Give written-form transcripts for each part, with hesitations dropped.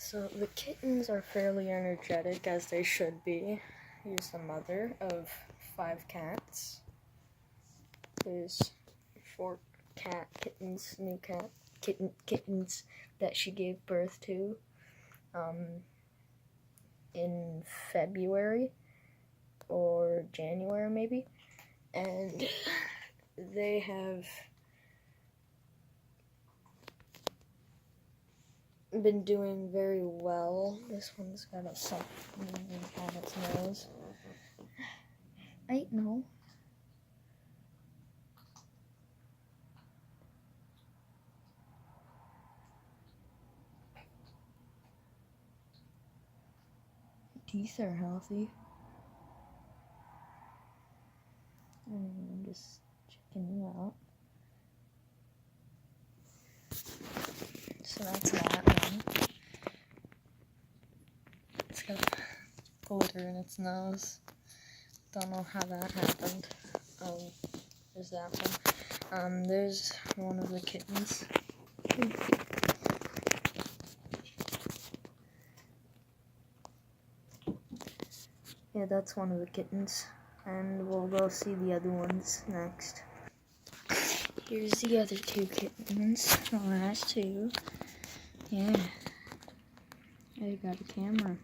So the kittens are fairly energetic, as they should be. Here's the mother of 5 cats. There's 4 new kittens that she gave birth to in February or January maybe, and they have been doing very well. This one's got something on its nose. I know. Teeth are healthy. I'm just checking you out. So that's that one. It's got glitter in its nose. Don't know how that happened. There's that one. There's one of the kittens. Yeah, that's one of the kittens. And we'll go see the other ones next. Here's the other 2 kittens. The last 2. Yeah. I got a camera.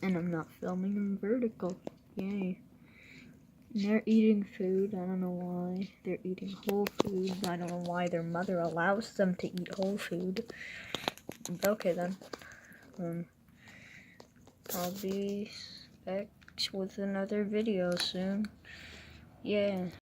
And I'm not filming them vertical. Yay. And they're eating food. I don't know why. They're eating whole food. I don't know why their mother allows them to eat whole food. Okay then. I'll be back with another video soon. Yeah.